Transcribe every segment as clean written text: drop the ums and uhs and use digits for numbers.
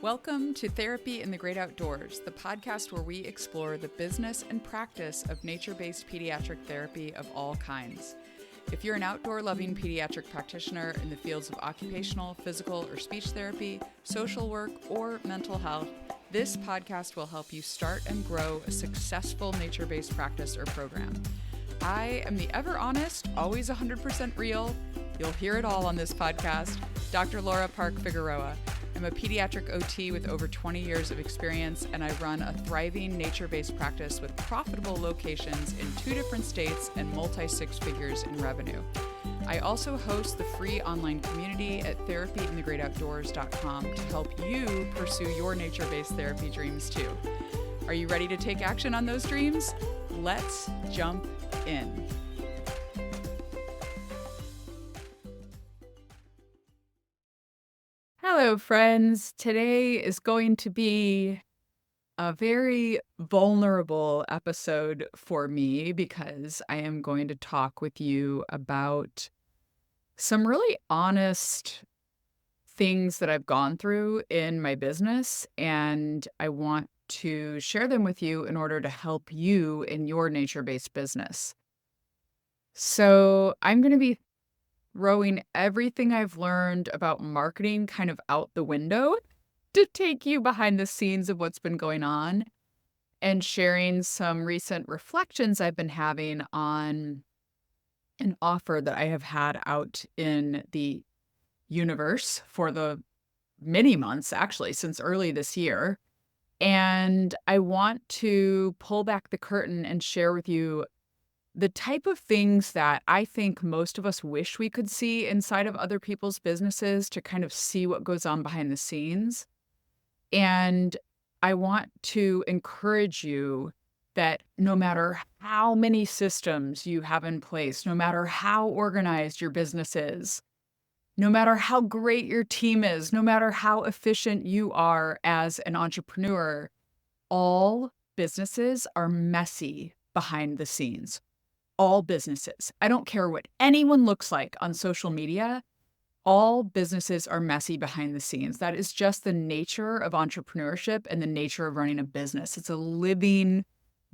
Welcome to Therapy in the Great Outdoors, the podcast where we explore the business and practice of nature-based pediatric therapy of all kinds. If you're an outdoor-loving pediatric practitioner in the fields of occupational, physical, or speech therapy, social work, or mental health, this podcast will help you start and grow a successful nature-based practice or program. I am the ever honest, always 100% real, you'll hear it all on this podcast, Dr. Laura Park Figueroa. I'm a pediatric OT with over 20 years of experience, and I run a thriving nature-based practice with profitable locations in 2 different states and multi-six figures in revenue. I also host the free online community at therapyinthegreatoutdoors.com to help you pursue your nature-based therapy dreams too. Are you ready to take action on those dreams? Let's jump in. Hello, friends. Today is going to be a very vulnerable episode for me because I am going to talk with you about some really honest things that I've gone through in my business, and I want to share them with you in order to help you in your nature-based business. So I'm going to be throwing everything I've learned about marketing kind of out the window to take you behind the scenes of what's been going on and sharing some recent reflections I've been having on an offer that I have had out in the universe for the many months, actually, since early this year. And I want to pull back the curtain and share with you the type of things that I think most of us wish we could see inside of other people's businesses to kind of see what goes on behind the scenes. And I want to encourage you that no matter how many systems you have in place, no matter how organized your business is, no matter how great your team is, no matter how efficient you are as an entrepreneur, all businesses are messy behind the scenes. All businesses. I don't care what anyone looks like on social media. All businesses are messy behind the scenes. That is just the nature of entrepreneurship and the nature of running a business. It's a living,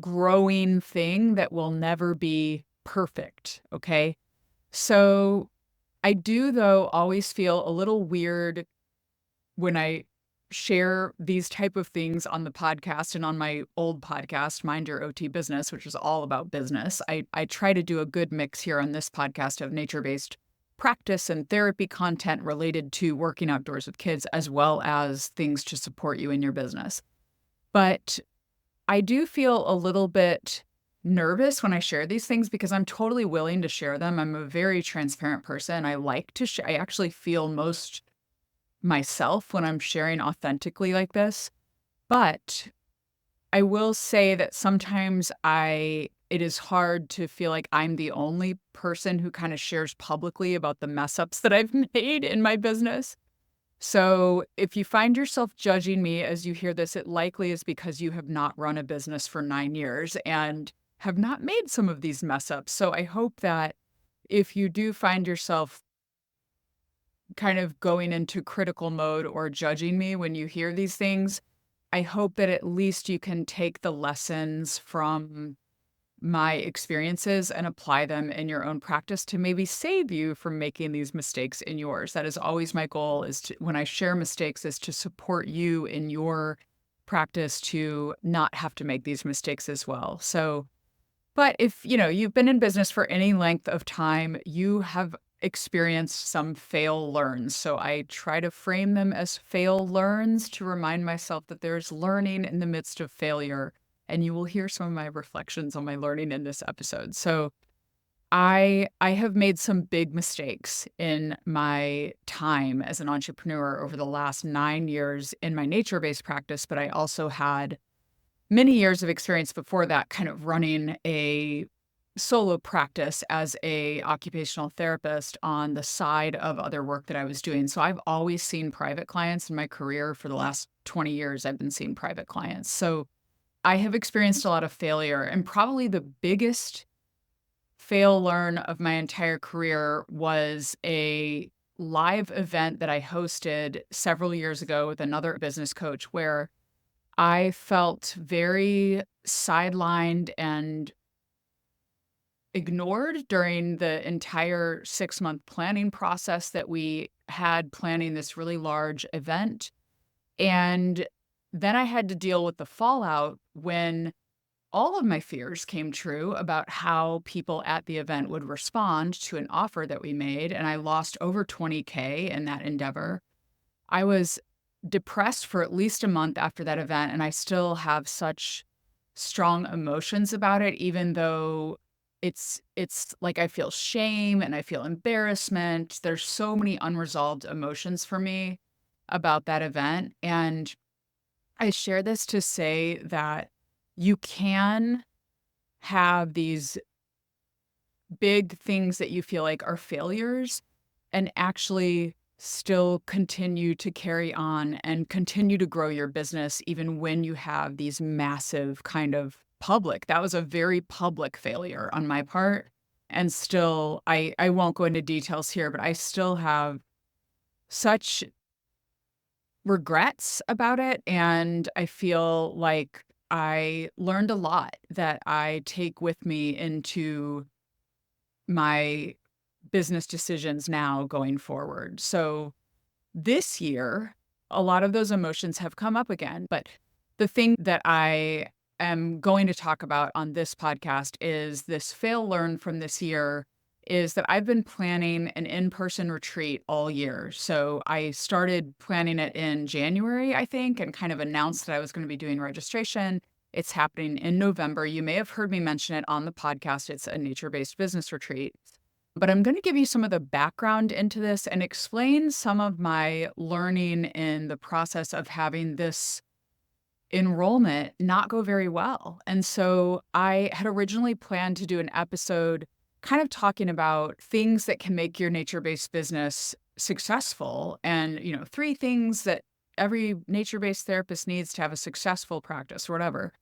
growing thing that will never be perfect, okay? So I do, though, always feel a little weird when I share these type of things on the podcast and on my old podcast, Mind Your OT Business, which is all about business. I try to do a good mix here on this podcast of nature-based practice and therapy content related to working outdoors with kids, as well as things to support you in your business. But I do feel a little bit nervous when I share these things because I'm totally willing to share them. I'm a very transparent person. I like to I actually feel most myself when I'm sharing authentically like this. But I will say that sometimes it is hard to feel like I'm the only person who kind of shares publicly about the mess ups that I've made in my business. So if you find yourself judging me as you hear this, it likely is because you have not run a business for 9 years and have not made some of these mess ups. So I hope that if you do find yourself kind of going into critical mode or judging me when you hear these things, I hope that at least you can take the lessons from my experiences and apply them in your own practice to maybe save you from making these mistakes in yours. That is always my goal, is to, when I share mistakes, is to support you in your practice to not have to make these mistakes as well. So, but if, you've been in business for any length of time, you have experienced some fail learns. So I try to frame them as fail learns to remind myself that there's learning in the midst of failure. And you will hear some of my reflections on my learning in this episode. So I have made some big mistakes in my time as an entrepreneur over the last 9 years in my nature-based practice, but I also had many years of experience before that kind of running a solo practice as a occupational therapist on the side of other work that I was doing. So I've always seen private clients in my career. For the last 20 years, I've been seeing private clients. So I have experienced a lot of failure, and probably the biggest fail learn of my entire career was a live event that I hosted several years ago with another business coach where I felt very sidelined and ignored during the entire 6-month planning process that we had planning this really large event. And then I had to deal with the fallout when all of my fears came true about how people at the event would respond to an offer that we made, and I lost over 20K in that endeavor. I was depressed for at least a month after that event, and I still have such strong emotions about it, even though it's like I feel shame and I feel embarrassment. There's so many unresolved emotions for me about that event, and I share this to say that you can have these big things that you feel like are failures and actually still continue to carry on and continue to grow your business even when you have these massive kind of public. That was a very public failure on my part. And still, I won't go into details here, but I still have such regrets about it, and I feel like I learned a lot that I take with me into my business decisions now going forward. So this year, a lot of those emotions have come up again, but the thing that I am going to talk about on this podcast is this fail learn from this year is that I've been planning an in-person retreat all year. So I started planning it in January, I think, and kind of announced that I was going to be doing registration. It's happening in November. You may have heard me mention it on the podcast. It's a nature-based business retreat. But I'm going to give you some of the background into this and explain some of my learning in the process of having this enrollment not go very well. And so I had originally planned to do an episode kind of talking about things that can make your nature-based business successful and, 3 things that every nature-based therapist needs to have a successful practice or whatever.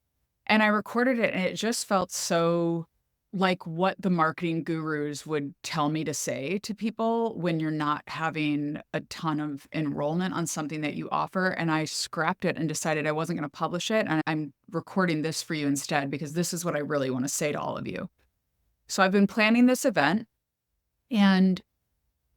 And I recorded it and it just felt so like what the marketing gurus would tell me to say to people when you're not having a ton of enrollment on something that you offer. And I scrapped it and decided I wasn't going to publish it. And I'm recording this for you instead because this is what I really want to say to all of you. So I've been planning this event, and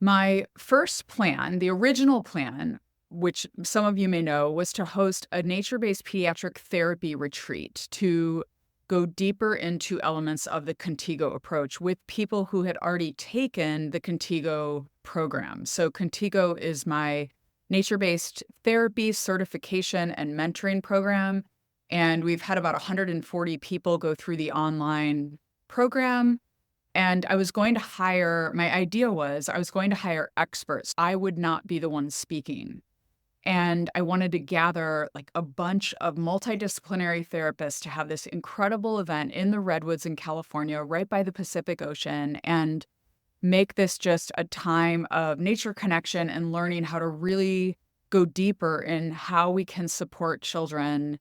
my first plan, the original plan, which some of you may know, was to host a nature-based pediatric therapy retreat to go deeper into elements of the Contigo approach with people who had already taken the Contigo program. So Contigo is my nature-based therapy certification and mentoring program, and we've had about 140 people go through the online program. And my idea was I was going to hire experts. I would not be the one speaking. And I wanted to gather like a bunch of multidisciplinary therapists to have this incredible event in the Redwoods in California, right by the Pacific Ocean, and make this just a time of nature connection and learning how to really go deeper in how we can support children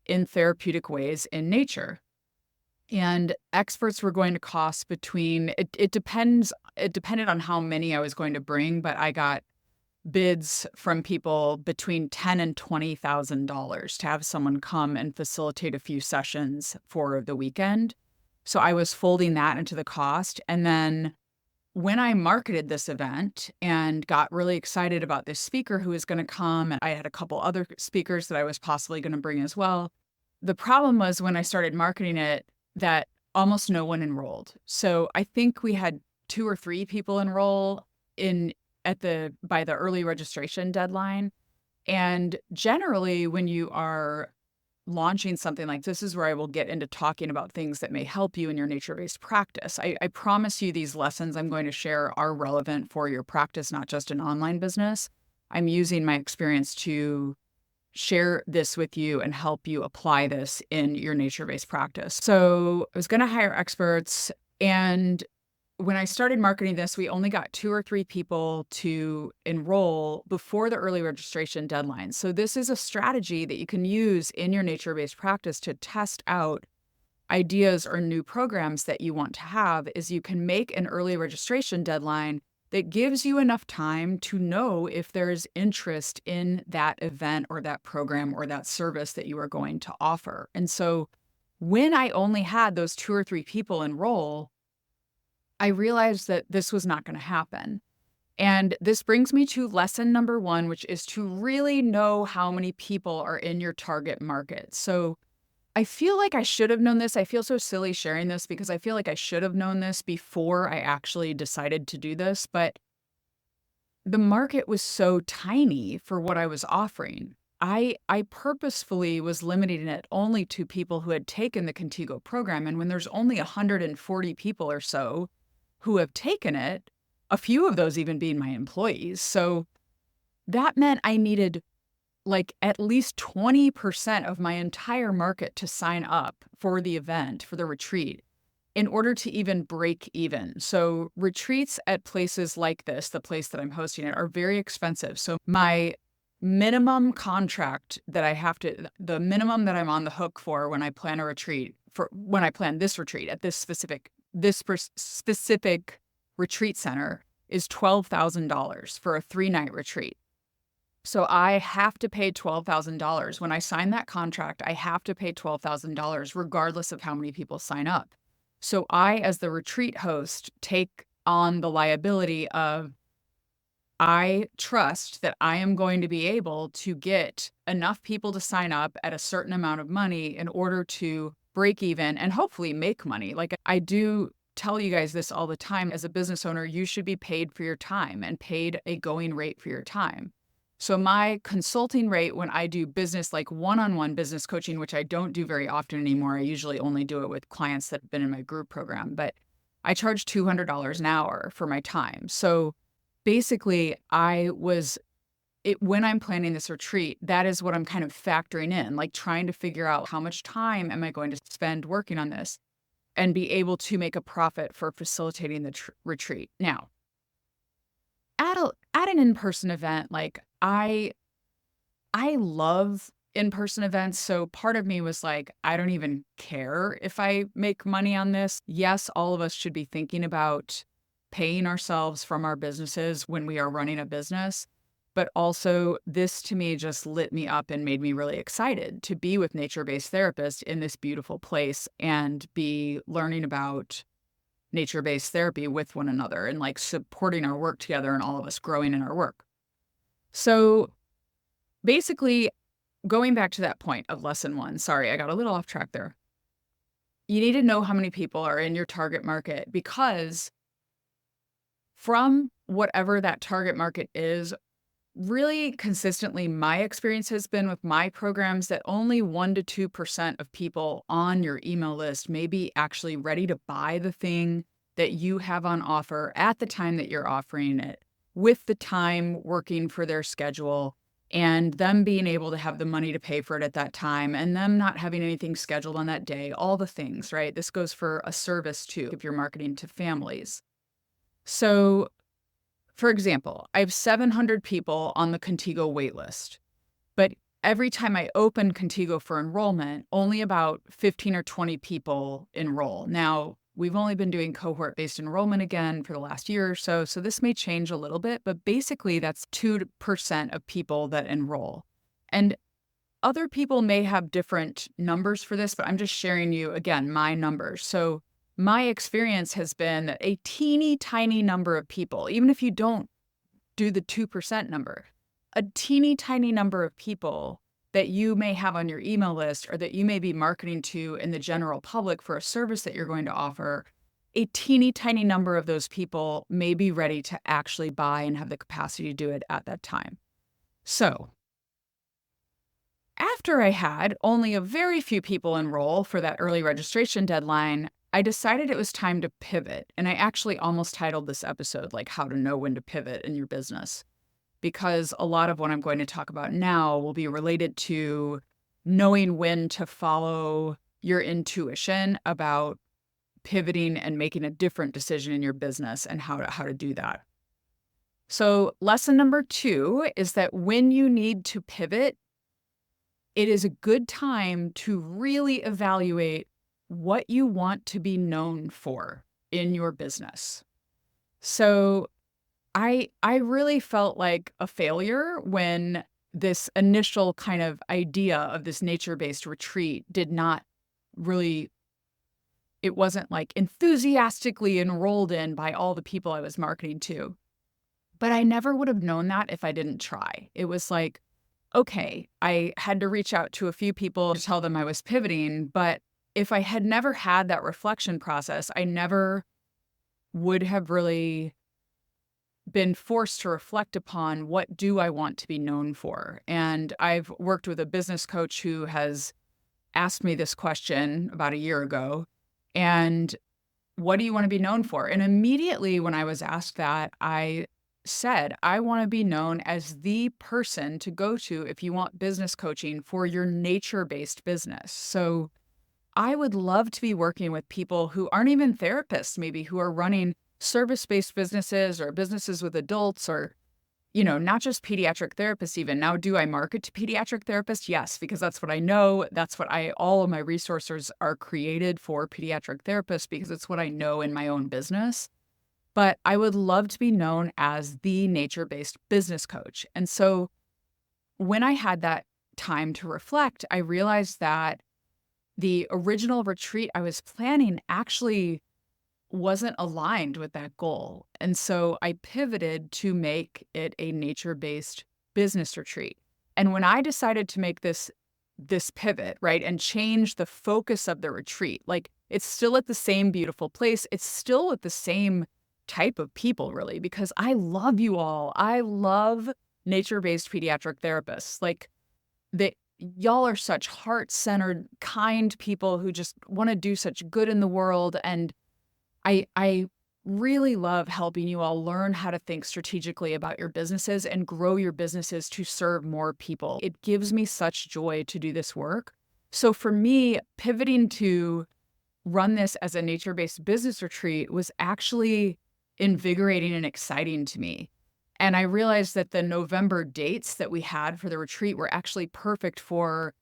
in therapeutic ways in nature. And experts were going to cost it depended on how many I was going to bring, but I got bids from people between $10,000 and $20,000 to have someone come and facilitate a few sessions for the weekend. So I was folding that into the cost. And then when I marketed this event and got really excited about this speaker who was going to come, and I had a couple other speakers that I was possibly going to bring as well. The problem was when I started marketing it that almost no one enrolled. So I think we had 2 or 3 people enroll by the early registration deadline. And generally, when you are launching something like this is where I will get into talking about things that may help you in your nature-based practice. I promise you these lessons I'm going to share are relevant for your practice, not just an online business. I'm using my experience to share this with you and help you apply this in your nature-based practice. So I was going to hire experts, and when I started marketing this, we only got 2 or 3 people to enroll before the early registration deadline. So this is a strategy that you can use in your nature-based practice to test out ideas or new programs that you want to have, is you can make an early registration deadline that gives you enough time to know if there's interest in that event or that program or that service that you are going to offer. And so when I only had those 2 or 3 people enroll, I realized that this was not going to happen. And this brings me to lesson number 1, which is to really know how many people are in your target market. So I feel like I should have known this. I feel so silly sharing this because I feel like I should have known this before I actually decided to do this, but the market was so tiny for what I was offering. I purposefully was limiting it only to people who had taken the Contigo program, and when there's only 140 people or so who have taken it, a few of those even being my employees. So that meant I needed like at least 20% of my entire market to sign up for the event, for the retreat, in order to even break even. So retreats at places like this, the place that I'm hosting it, are very expensive. So my minimum contract that I have to, the minimum that I'm on the hook for when I plan a retreat, for when I plan this retreat at this specific, specific retreat center is $12,000 for a 3-night retreat. So I have to pay $12,000. When I sign that contract, I have to pay $12,000 regardless of how many people sign up. So I, as the retreat host, take on the liability of I trust that I am going to be able to get enough people to sign up at a certain amount of money in order to break even and hopefully make money. Like I do tell you guys this all the time. As a business owner, you should be paid for your time and paid a going rate for your time. So my consulting rate when I do business, like one-on-one business coaching, which I don't do very often anymore, I usually only do it with clients that have been in my group program, but I charge $200 an hour for my time. So basically when I'm planning this retreat, that is what I'm kind of factoring in, like trying to figure out how much time am I going to spend working on this and be able to make a profit for facilitating the retreat. Now, at an in-person event, like I love in-person events. So part of me was like, I don't even care if I make money on this. Yes, all of us should be thinking about paying ourselves from our businesses when we are running a business. But also, this to me just lit me up and made me really excited to be with nature-based therapists in this beautiful place and be learning about nature-based therapy with one another and like supporting our work together and all of us growing in our work. So basically, going back to that point of lesson 1, sorry, I got a little off track there. You need to know how many people are in your target market because from whatever that target market is, really consistently, my experience has been with my programs that only 1% to 2% of people on your email list may be actually ready to buy the thing that you have on offer at the time that you're offering it, with the time working for their schedule, and them being able to have the money to pay for it at that time, and them not having anything scheduled on that day, all the things, right? This goes for a service too, if you're marketing to families. So for example, I have 700 people on the Contigo waitlist, but every time I open Contigo for enrollment, only about 15 or 20 people enroll. Now, we've only been doing cohort-based enrollment again for the last year or so, so this may change a little bit, but basically that's 2% of people that enroll. And other people may have different numbers for this, but I'm just sharing you, again, my numbers. So my experience has been that a teeny tiny number of people, even if you don't do the 2% number, a teeny tiny number of people that you may have on your email list or that you may be marketing to in the general public for a service that you're going to offer, a teeny tiny number of those people may be ready to actually buy and have the capacity to do it at that time. So after I had only a very few people enroll for that early registration deadline, I decided it was time to pivot. And I actually almost titled this episode like How to Know When to Pivot in Your Business, because a lot of what I'm going to talk about now will be related to knowing when to follow your intuition about pivoting and making a different decision in your business and how to do that. So lesson number 2 is that when you need to pivot, it is a good time to really evaluate what you want to be known for in your business. So I really felt like a failure when this initial kind of idea of this nature-based retreat did not really it wasn't, like, enthusiastically enrolled in by all the people I was marketing to. But I never would have known that if I didn't try. It was like, okay, I had to reach out to a few people to tell them I was pivoting, but if I had never had that reflection process, I never would have really been forced to reflect upon what do I want to be known for. And I've worked with a business coach who has asked me this question about a year ago. And what do you want to be known for? And immediately when I was asked that, I said, I want to be known as the person to go to if you want business coaching for your nature based business. So I would love to be working with people who aren't even therapists, maybe who are running service based businesses or businesses with adults or, not just pediatric therapists even. Now, do I market to pediatric therapists? Yes, because that's what I know. That's what all of my resources are created for pediatric therapists because it's what I know in my own business. But I would love to be known as the nature-based business coach. And so when I had that time to reflect, I realized that the original retreat I was planning actually wasn't aligned with that goal. And so I pivoted to make it a nature-based business retreat. And when I decided to make this pivot, right, and change the focus of the retreat, like it's still at the same beautiful place, it's still with the same type of people really, because I love you all. I love nature-based pediatric therapists. Like y'all are such heart-centered, kind people who just want to do such good in the world. And I really love helping you all learn how to think strategically about your businesses and grow your businesses to serve more people. It gives me such joy to do this work. So for me, pivoting to run this as a nature-based business retreat was actually invigorating and exciting to me. And I realized that the November dates that we had for the retreat were actually perfect for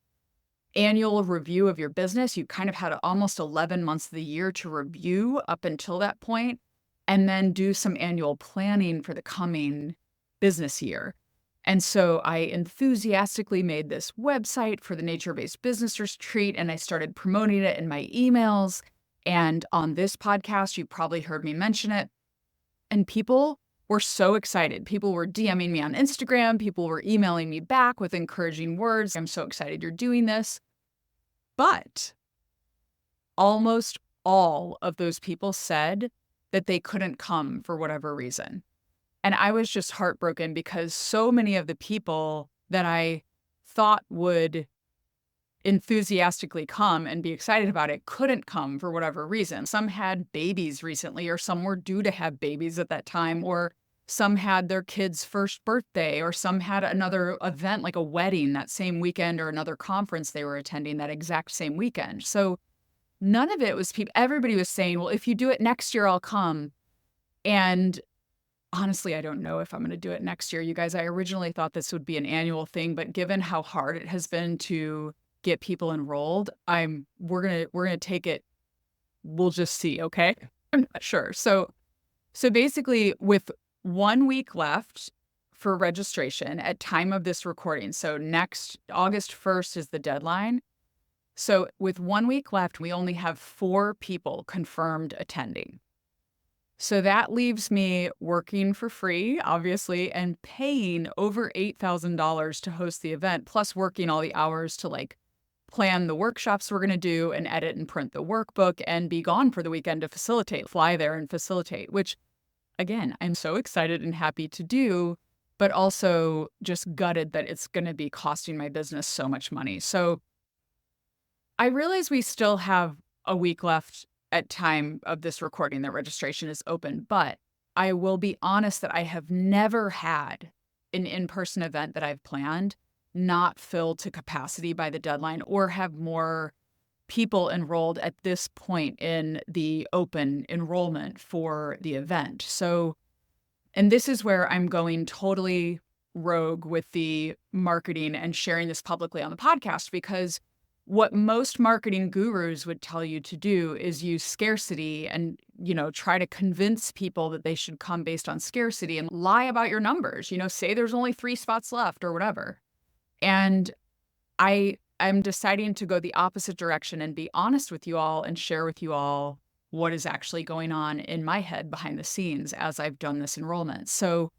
annual review of your business. You kind of had almost 11 months of the year to review up until that point, and then do some annual planning for the coming business year. And so I enthusiastically made this website for the nature-based business retreat, and I started promoting it in my emails. And on this podcast, you probably heard me mention it. And people were so excited. People were DMing me on Instagram. People were emailing me back with encouraging words. I'm so excited you're doing this. But almost all of those people said that they couldn't come for whatever reason. And I was just heartbroken because so many of the people that I thought would enthusiastically come and be excited about it couldn't come for whatever reason. Some had babies recently, or some were due to have babies at that time, or some had their kid's first birthday, or some had another event like a wedding that same weekend or another conference they were attending that exact same weekend. So none of it was people. Everybody was saying, well, if you do it next year, I'll come. And honestly, I don't know if I'm going to do it next year. You guys, I originally thought this would be an annual thing, but given how hard it has been to get people enrolled, we're gonna take it. We'll just see, okay? I'm not sure. So basically, with 1 week left for registration at time of this recording, so next August 1st is the deadline. So with 1 week left, we only have 4 people confirmed attending. So that leaves me working for free, obviously, and paying over $8,000 to host the event, plus working all the hours to plan the workshops we're going to do and edit and print the workbook and be gone for the weekend to facilitate, fly there and facilitate, which again, I'm so excited and happy to do, but also just gutted that it's going to be costing my business so much money. So I realize we still have a week left at time of this recording that registration is open, but I will be honest that I have never had an in-person event that I've planned not filled to capacity by the deadline or have more people enrolled at this point in the open enrollment for the event. So, and this is where I'm going totally rogue with the marketing and sharing this publicly on the podcast, because what most marketing gurus would tell you to do is use scarcity and, try to convince people that they should come based on scarcity and lie about your numbers, say there's only 3 spots left or whatever. And I'm deciding to go the opposite direction and be honest with you all and share with you all what is actually going on in my head behind the scenes as I've done this enrollment. So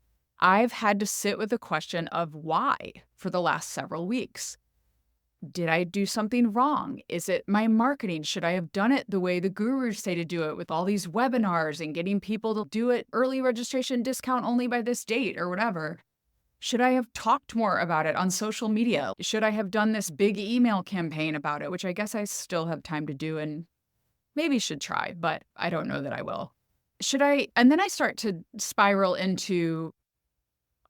I've had to sit with the question of why for the last several weeks. Did I do something wrong? Is it my marketing? Should I have done it the way the gurus say to do it with all these webinars and getting people to do it early registration discount only by this date or whatever? Should I have talked more about it on social media? Should I have done this big email campaign about it, which I guess I still have time to do and maybe should try, but I don't know that I will. And then I start to spiral into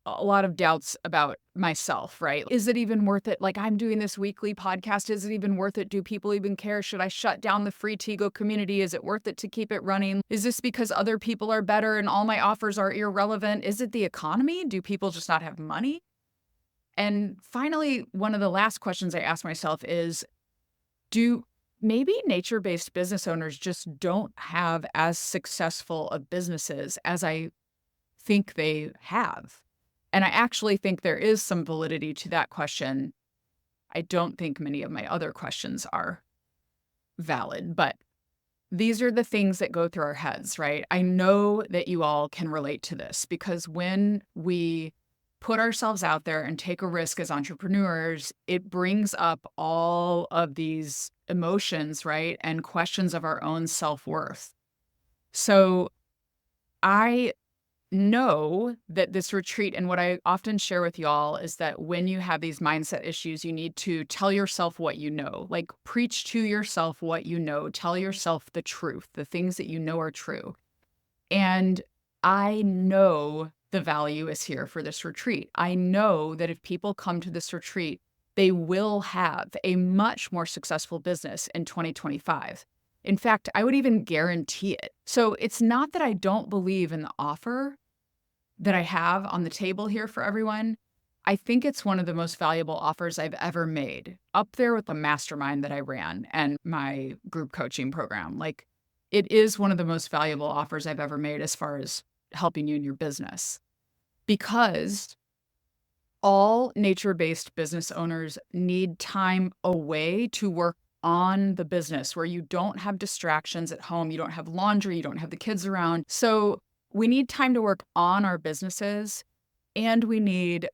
a lot of doubts about myself, right? Is it even worth it? Like, I'm doing this weekly podcast. Is it even worth it? Do people even care? Should I shut down the free Tigo community? Is it worth it to keep it running? Is this because other people are better and all my offers are irrelevant? Is it the economy? Do people just not have money? And finally, one of the last questions I ask myself is, do maybe nature-based business owners just don't have as successful of businesses as I think they have? And I actually think there is some validity to that question. I don't think many of my other questions are valid, but these are the things that go through our heads, right? I know that you all can relate to this because when we put ourselves out there and take a risk as entrepreneurs, it brings up all of these emotions, right? And questions of our own self-worth. So I know that this retreat, and what I often share with y'all is that when you have these mindset issues, you need to tell yourself what you know, like preach to yourself what you know, tell yourself the truth, the things that you know are true. And I know the value is here for this retreat. I know that if people come to this retreat, they will have a much more successful business in 2025. In fact, I would even guarantee it. So it's not that I don't believe in the offer that I have on the table here for everyone. I think it's one of the most valuable offers I've ever made, up there with the mastermind that I ran and my group coaching program. Like, it is one of the most valuable offers I've ever made as far as helping you in your business. Because all nature-based business owners need time away to work on the business where you don't have distractions at home, you don't have laundry, you don't have the kids around. So we need time to work on our businesses, and we need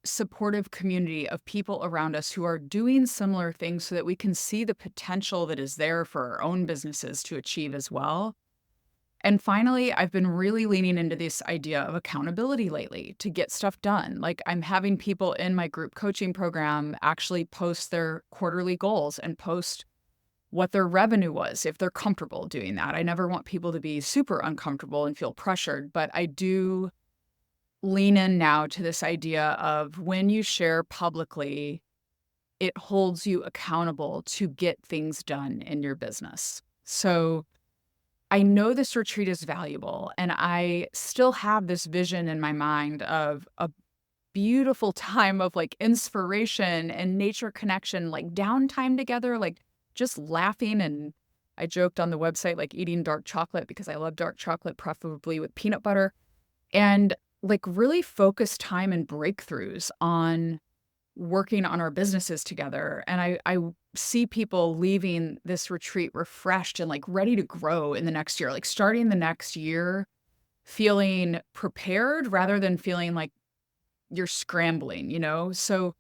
supportive community of people around us who are doing similar things so that we can see the potential that is there for our own businesses to achieve as well. And finally, I've been really leaning into this idea of accountability lately to get stuff done. Like, I'm having people in my group coaching program actually post their quarterly goals and post what their revenue was if they're comfortable doing that. I never want people to be super uncomfortable and feel pressured, but I do lean in now to this idea of when you share publicly, it holds you accountable to get things done in your business. So I know this retreat is valuable, and I still have this vision in my mind of a beautiful time of like inspiration and nature connection, like downtime together, like just laughing. And I joked on the website, like eating dark chocolate because I love dark chocolate, preferably with peanut butter, and like really focused time and breakthroughs on working on our businesses together. And I see people leaving this retreat refreshed and like ready to grow in the next year, like starting the next year feeling prepared rather than feeling like you're scrambling, So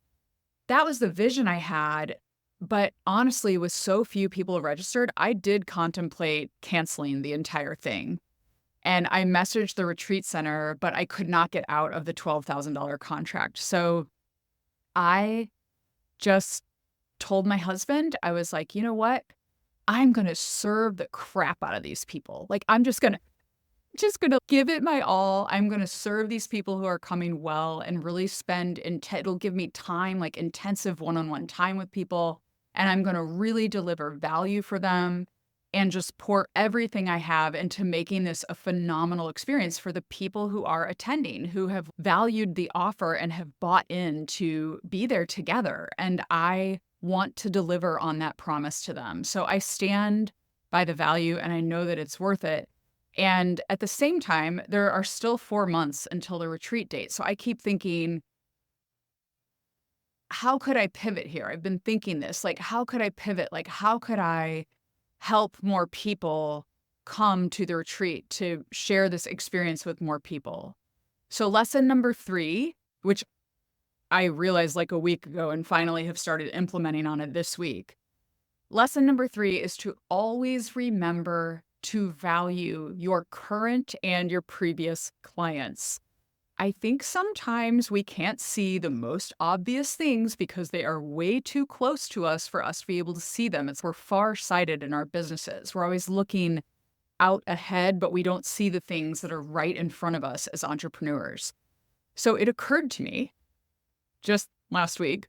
that was the vision I had. But honestly, with so few people registered, I did contemplate canceling the entire thing. And I messaged the retreat center, but I could not get out of the $12,000 contract. So I just told my husband, I was like, you know what? I'm going to serve the crap out of these people. Like, I'm just going to give it my all. I'm going to serve these people who are coming well and really it'll give me time, like intensive one-on-one time with people. And I'm going to really deliver value for them and just pour everything I have into making this a phenomenal experience for the people who are attending, who have valued the offer and have bought in to be there together. And I want to deliver on that promise to them. So I stand by the value and I know that it's worth it. And at the same time, there are still 4 months until the retreat date. So I keep thinking, how could I pivot here? I've been thinking this, like, how could I pivot? Like, how could I help more people come to the retreat to share this experience with more people? So lesson number 3, which I realized like a week ago and finally have started implementing on it this week. Lesson number 3 is to always remember to value your current and your previous clients. I think sometimes we can't see the most obvious things because they are way too close to us for us to be able to see them. It's we're far-sighted in our businesses. We're always looking out ahead, but we don't see the things that are right in front of us as entrepreneurs. So it occurred to me just last week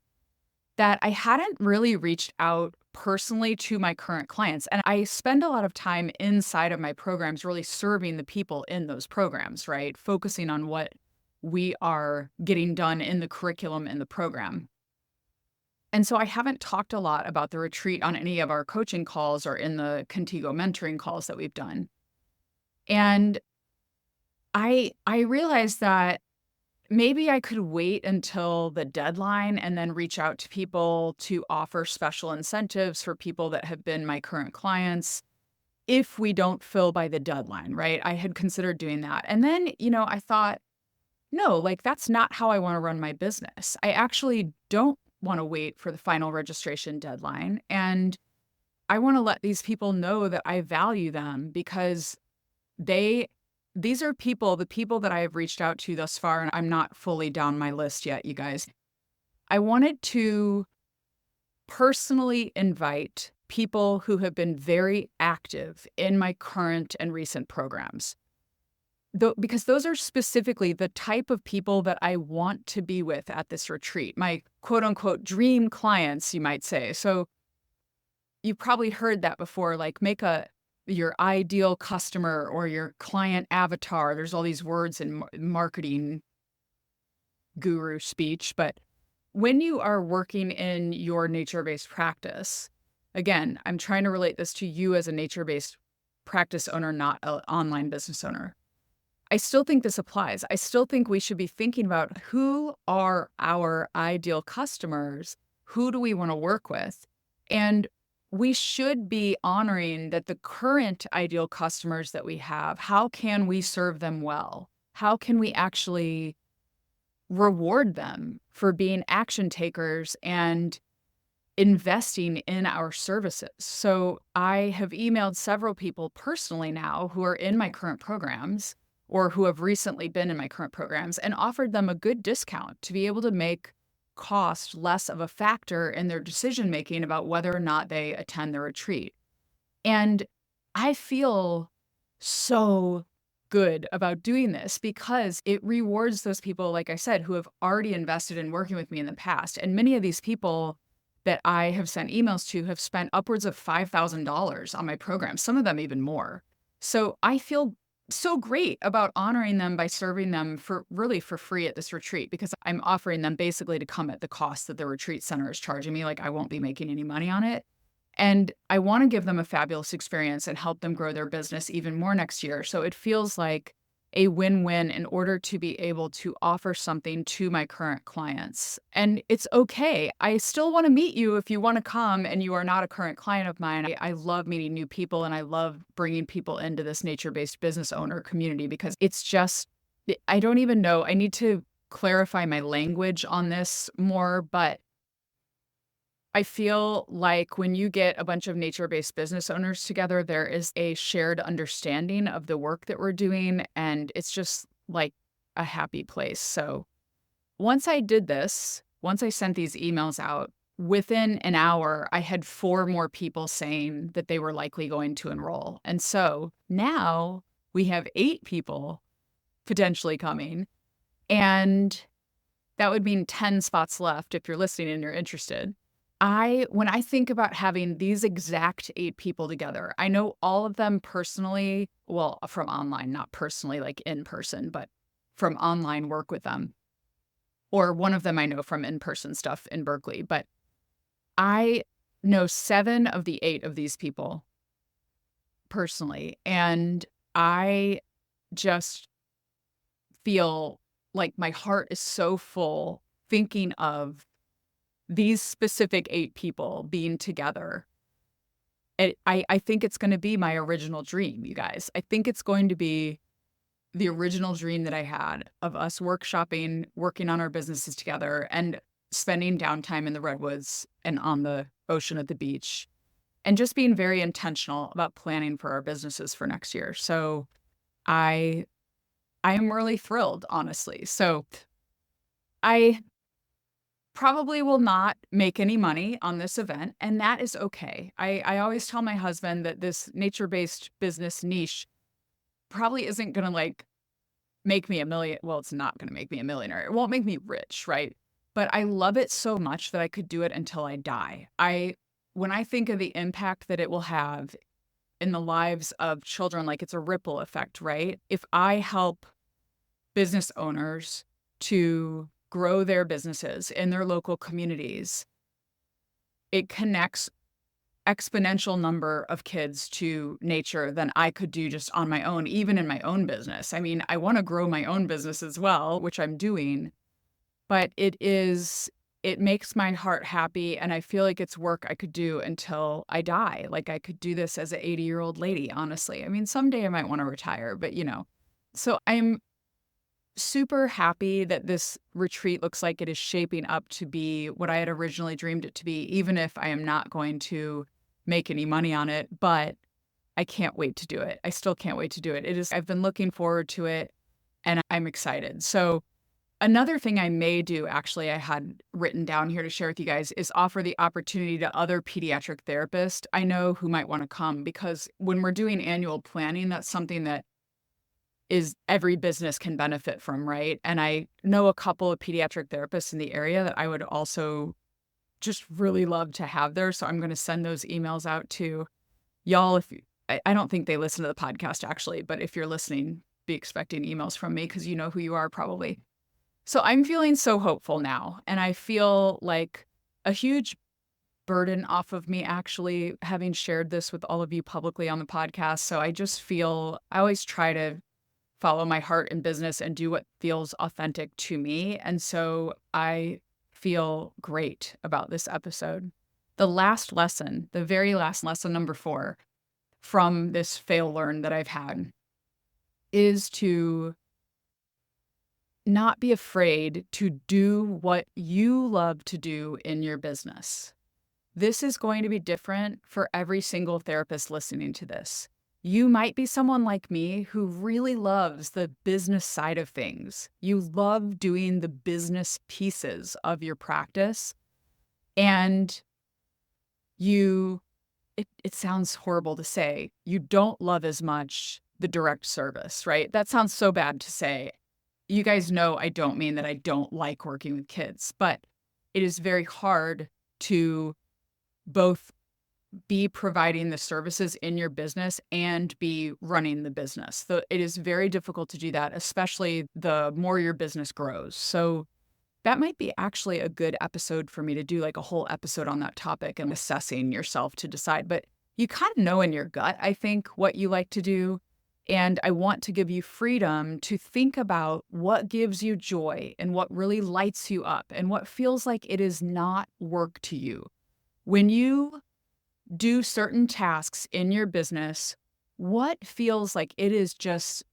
that I hadn't really reached out personally to my current clients. And I spend a lot of time inside of my programs really serving the people in those programs, right? Focusing on what we are getting done in the curriculum in the program. And so I haven't talked a lot about the retreat on any of our coaching calls or in the Contigo mentoring calls that we've done. And I realized that maybe I could wait until the deadline and then reach out to people to offer special incentives for people that have been my current clients if we don't fill by the deadline, right? I had considered doing that. And then, I thought, no, like that's not how I want to run my business. I actually don't want to wait for the final registration deadline. And I want to let these people know that I value them because they these are the people that I have reached out to thus far, and I'm not fully down my list yet, you guys. I wanted to personally invite people who have been very active in my current and recent programs. Because those are specifically the type of people that I want to be with at this retreat, my quote unquote dream clients, you might say. So you've probably heard that before, like your ideal customer or your client avatar. There's all these words in marketing guru speech. But when you are working in your nature-based practice, again, I'm trying to relate this to you as a nature-based practice owner, not an online business owner. I still think this applies. I still think we should be thinking about who are our ideal customers? Who do we want to work with? And we should be honoring that the current ideal customers that we have, how can we serve them well? How can we actually reward them for being action takers and investing in our services? So I have emailed several people personally now who are in my current programs or who have recently been in my current programs and offered them a good discount to be able to make cost less of a factor in their decision-making about whether or not they attend the retreat. And I feel so good about doing this because it rewards those people, like I said, who have already invested in working with me in the past. And many of these people that I have sent emails to have spent upwards of $5,000 on my program, some of them even more. So I feel so great about honoring them by serving them for free at this retreat because I'm offering them basically to come at the cost that the retreat center is charging me. Like I won't be making any money on it. And I want to give them a fabulous experience and help them grow their business even more next year. So it feels like a win-win in order to be able to offer something to my current clients. And it's okay. I still want to meet you if you want to come and you are not a current client of mine. I love meeting new people and I love bringing people into this nature-based business owner community because it's just, I don't even know. I need to clarify my language on this more, but I feel like when you get a bunch of nature-based business owners together, there is a shared understanding of the work that we're doing, and it's just like a happy place. So once I did this, once I sent these emails out, within an hour, I had 4 more people saying that they were likely going to enroll. And so now we have 8 people potentially coming, and that would mean 10 spots left if you're listening and you're interested. When I think about having these exact 8 people together, I know all of them personally, well, from online, not personally like in person, but from online work with them. Or one of them I know from in-person stuff in Berkeley. But I know 7 of the 8 of these people personally, and I just feel like my heart is so full thinking of these specific 8 people being together. I think it's gonna be my original dream, you guys. I think it's going to be the original dream that I had of us workshopping, working on our businesses together, and spending downtime in the redwoods and on the ocean at the beach, and just being very intentional about planning for our businesses for next year. So I I am really thrilled, honestly. So I probably will not make any money on this event, and that is okay. I always tell my husband that this nature-based business niche probably isn't gonna, like, make me a million well, it's not gonna make me a millionaire. It won't make me rich, right? But I love it so much that I could do it until I die. I When I think of the impact that it will have in the lives of children, like, it's a ripple effect, right? If I help business owners to grow their businesses in their local communities, it connects exponential number of kids to nature than I could do just on my own, even in my own business. I mean, I wanna grow my own business as well, which I'm doing, but it makes my heart happy, and I feel like it's work I could do until I die. Like, I could do this as a 80-year-old lady, honestly. I mean, someday I might wanna retire, but, you know. So I'm super happy that this retreat looks like it is shaping up to be what I had originally dreamed it to be, even if I am not going to make any money on it, but I can't wait to do it. I still can't wait to do it. I've been looking forward to it and I'm excited. So, another thing I may do, actually, I had written down here to share with you guys, is offer the opportunity to other pediatric therapists I know who might want to come, because when we're doing annual planning, that's something that is every business can benefit from, right? And I know a couple of pediatric therapists in the area that I would also just really love to have there. So I'm going to send those emails out to y'all. If you, I don't think they listen to the podcast actually, but if you're listening, be expecting emails from me because you know who you are probably. So I'm feeling so hopeful now. And I feel like a huge burden off of me actually having shared this with all of you publicly on the podcast. So I just feel I always try to follow my heart in business and do what feels authentic to me. And so I feel great about this episode. The last lesson, the very last lesson, number 4, from this fail learn that I've had is to not be afraid to do what you love to do in your business. This is going to be different for every single therapist listening to this. You might be someone like me who really loves the business side of things. You love doing the business pieces of your practice, and it sounds horrible to say, you don't love as much the direct service, right? That sounds so bad to say. You guys know I don't mean that I don't like working with kids, but it is very hard to both be providing the services in your business and be running the business. So it is very difficult to do that, especially the more your business grows. So that might be actually a good episode for me to do, like a whole episode on that topic and assessing yourself to decide. But you kind of know in your gut, I think, what you like to do. And I want to give you freedom to think about what gives you joy and what really lights you up and what feels like it is not work to you. When you do certain tasks in your business, what feels like it is just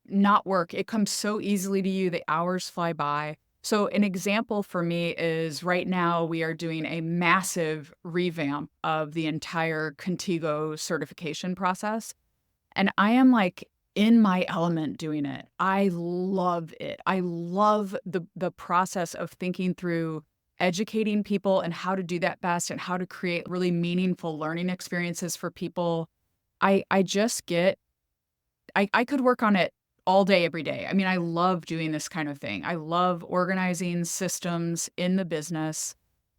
not work? It comes so easily to you, the hours fly by. So an example for me is right now we are doing a massive revamp of the entire Contigo certification process. And I am like in my element doing it. I love it. I love the process of thinking through educating people and how to do that best and how to create really meaningful learning experiences for people. I just get I could work on it all day, every day. I mean, I love doing this kind of thing. I love organizing systems in the business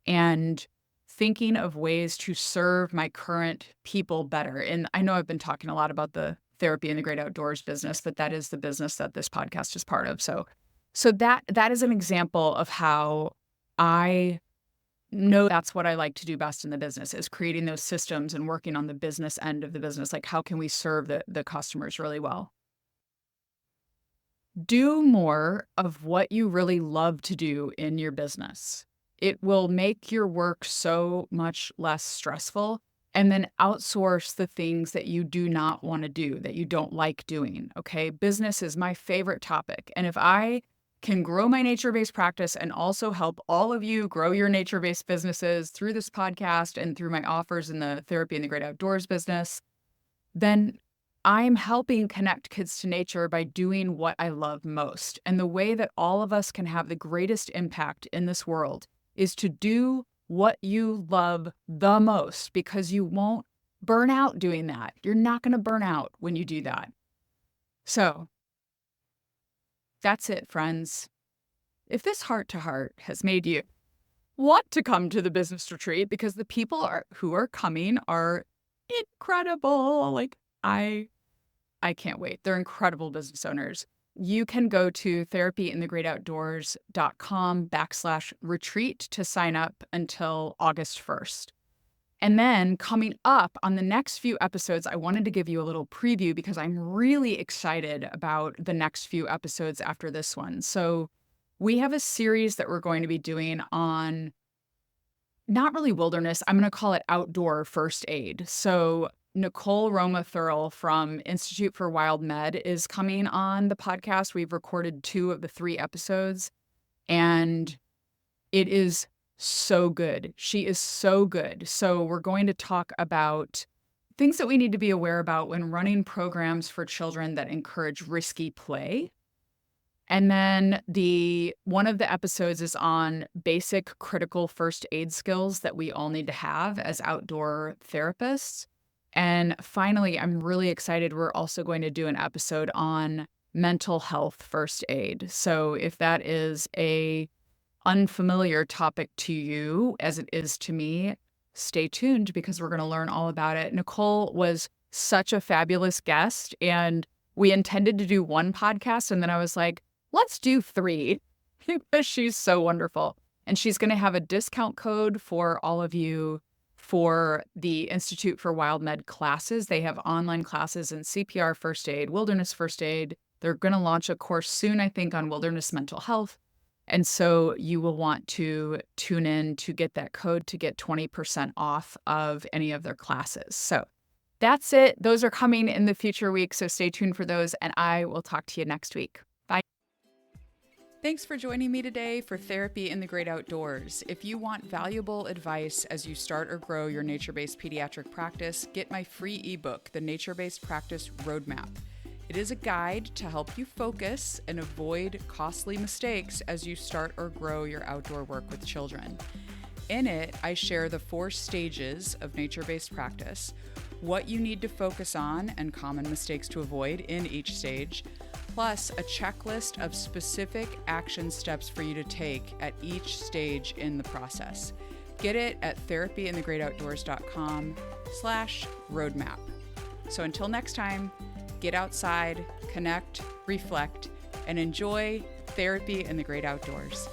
and thinking of ways to serve my current people better. And I know I've been talking a lot about the therapy and the great outdoors business, but that is the business that this podcast is part of. So that is an example of how I know that's what I like to do best in the business, is creating those systems and working on the business end of the business. Like, how can we serve the customers really well? Do more of what you really love to do in your business. It will make your work so much less stressful. And then outsource the things that you do not want to do, that you don't like doing. Okay. Business is my favorite topic. And if I can grow my nature based practice and also help all of you grow your nature based businesses through this podcast and through my offers in the therapy and the great outdoors business, then I'm helping connect kids to nature by doing what I love most. And the way that all of us can have the greatest impact in this world is to do what you love the most, because you won't burn out doing that. You're not going to burn out when you do that. So that's it, friends. If this heart to heart has made you want to come to the business retreat, because the people who are coming are incredible. Like, I can't wait. They're incredible business owners. You can go to therapyinthegreatoutdoors.com/retreat to sign up until August 1st. And then coming up on the next few episodes, I wanted to give you a little preview because I'm really excited about the next few episodes after this one. So we have a series that we're going to be doing on not really wilderness. I'm going to call it outdoor first aid. So Nicole Roma Thurl from Institute for Wild Med is coming on the podcast. We've recorded 2 of the 3 episodes, and it is so good. She is so good. So we're going to talk about things that we need to be aware about when running programs for children that encourage risky play. And then one of the episodes is on basic critical first aid skills that we all need to have as outdoor therapists. And finally, I'm really excited. We're also going to do an episode on mental health first aid. So if that is a unfamiliar topic to you, as it is to me, stay tuned because we're going to learn all about it. Nicole was such a fabulous guest, and we intended to do 1 podcast. And then I was like, let's do 3 because she's so wonderful. And she's going to have a discount code for all of you for the Institute for Wild Med classes. They have online classes in CPR first aid, wilderness first aid. They're going to launch a course soon, I think, on wilderness mental health. And so you will want to tune in to get that code to get 20% off of any of their classes. So that's it. Those are coming in the future weeks. So stay tuned for those, and I will talk to you next week. Bye. Thanks for joining me today for Therapy in the Great Outdoors. If you want valuable advice as you start or grow your nature-based pediatric practice, get my free ebook, The Nature-Based Practice Roadmap. It is a guide to help you focus and avoid costly mistakes as you start or grow your outdoor work with children. In it, I share the 4 stages of nature-based practice, what you need to focus on and common mistakes to avoid in each stage, plus a checklist of specific action steps for you to take at each stage in the process. Get it at therapyinthegreatoutdoors.com/roadmap. So until next time, get outside, connect, reflect, and enjoy therapy in the great outdoors.